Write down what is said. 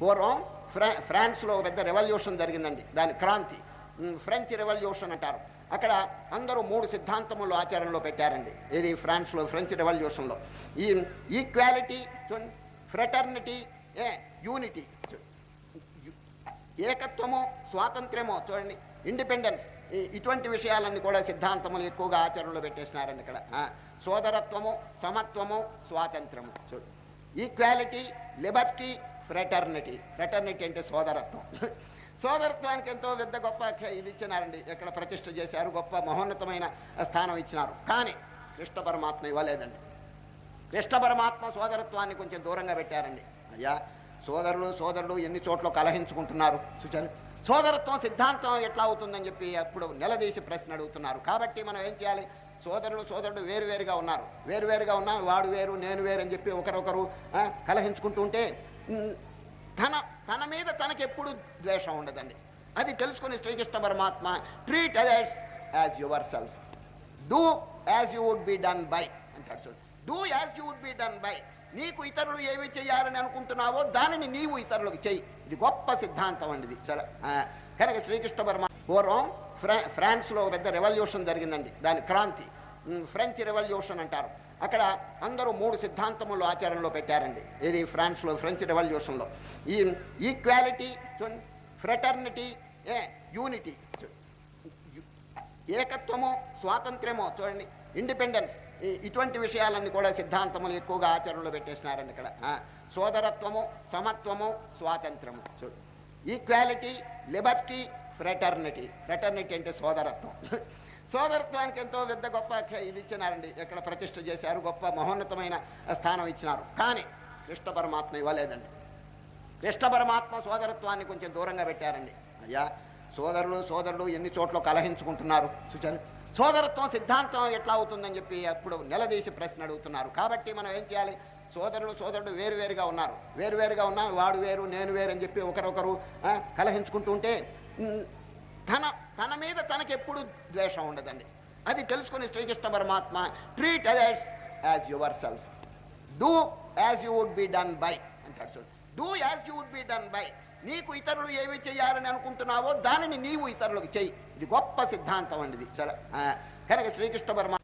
పూర్వం ఫ్రాన్స్లో పెద్ద రెవల్యూషన్ జరిగిందండి, దాని క్రాంతి, ఫ్రెంచ్ రెవల్యూషన్ అంటారు. అక్కడ అందరూ 3 సిద్ధాంతములు ఆచరణలో పెట్టారండి. ఇది ఫ్రాన్స్లో ఫ్రెంచ్ రెవల్యూషన్లో ఈ ఈక్వాలిటీ, ఫ్రెటర్నిటీ, యూనిటీ, ఏకత్వము, స్వాతంత్ర్యము, చూడండి, ఇండిపెండెన్స్, ఇటువంటి విషయాలన్నీ కూడా సిద్ధాంతములు ఎక్కువగా ఆచరణలో పెట్టేసినారండి. ఇక్కడ సోదరత్వము, సమత్వము, స్వాతంత్ర్యము, చూడండి, ఈక్వాలిటీ, లిబర్టీ, ఫ్రెటర్నిటీ. ఫ్రెటర్నిటీ అంటే సోదరత్వం. సోదరత్వానికి ఎంతో పెద్ద గొప్ప ఇది ఇచ్చినారండి, ఇక్కడ ప్రతిష్ఠ చేశారు, గొప్ప మహోన్నతమైన స్థానం ఇచ్చినారు. కానీ కృష్ణ పరమాత్మ ఇవ్వలేదండి. కృష్ణ పరమాత్మ సోదరత్వాన్ని కొంచెం దూరంగా పెట్టారండి. అయ్యా, సోదరులు ఎన్ని చోట్ల కలహించుకుంటున్నారు చూచారు. సోదరత్వం సిద్ధాంతం ఎట్లా అవుతుందని చెప్పి అప్పుడు నిలదీసి ప్రశ్న అడుగుతున్నారు. కాబట్టి మనం ఏం చేయాలి? సోదరుడు వేరువేరుగా ఉన్నారు, వాడు వేరు నేను వేరు అని చెప్పి ఒకరొకరు కలహించుకుంటూ ఉంటే తన మీద తనకెప్పుడు ద్వేషం ఉండదండి. అది తెలుసుకుని శ్రీకృష్ణ పరమాత్మ treat others as your self, do as you would be done by అంటాడు. చూడండి, do as you would be done by. నీకు ఇతరులు ఏమి చేయాలని అనుకుంటున్నావో దానిని నీవు ఇతరులకు చెయ్యి. ఇది గొప్ప సిద్ధాంతం అండి ఇది. చాలా కనుక శ్రీకృష్ణ పరమాత్మ పూర్వం ఫ్రాన్స్లో పెద్ద రెవల్యూషన్ జరిగిందండి, దాని క్రాంతి, ఫ్రెంచ్ రెవల్యూషన్ అంటారు. అక్కడ అందరూ 3 సిద్ధాంతములు ఆచరణలో పెట్టారండి. ఇది ఫ్రాన్స్లో ఫ్రెంచ్ రెవల్యూషన్లో ఈ ఈక్వాలిటీ, ఫ్రెటర్నిటీ, యూనిటీ, ఏకత్వము, స్వాతంత్ర్యము, చూడండి, ఇండిపెండెన్స్, ఇటువంటి విషయాలన్నీ కూడా సిద్ధాంతములు ఎక్కువగా ఆచరణలో పెట్టేసినారండి. ఇక్కడ సోదరత్వము, సమత్వము, స్వాతంత్ర్యము, చూడండి, ఈక్వాలిటీ, లిబర్టీ, ఫ్రెటర్నిటీ. ఫ్రెటర్నిటీ అంటే సోదరత్వం. సోదరత్వానికి ఎంతో పెద్ద గొప్ప ఇది ఇచ్చినారండి, ఇక్కడ ప్రతిష్ఠ చేశారు, గొప్ప మహోన్నతమైన స్థానం ఇచ్చినారు. కానీ కృష్ణ పరమాత్మ ఇవ్వలేదండి. కృష్ణ పరమాత్మ సోదరత్వాన్ని కొంచెం దూరంగా పెట్టారండి. అయ్యా, సోదరులు ఎన్ని చోట్ల కలహించుకుంటున్నారు చూచారు. సోదరత్వం సిద్ధాంతం ఎట్లా అవుతుందని చెప్పి అప్పుడు నిలదీసి ప్రశ్న అడుగుతున్నారు. కాబట్టి మనం ఏం చేయాలి? సోదరుడు వేరువేరుగా ఉన్నారు, వాడు వేరు నేను వేరు అని చెప్పి ఒకరొకరు కలహించుకుంటూ ఉంటే తన మీద తనకెప్పుడు ద్వేషం ఉండదండి. అది తెలుసుకుని శ్రీకృష్ణ పరమాత్మ treat others as your self, do as you would be done by అంటాడు. చూడండి, do as you would be done by. నీకు ఇతరులు ఏమి చేయాలని అనుకుంటున్నావో దానిని నీవు ఇతరులకు చెయ్యి. ఇది గొప్ప సిద్ధాంతం అండి ఇది. చాలా కనుక శ్రీకృష్ణ పరమాత్మ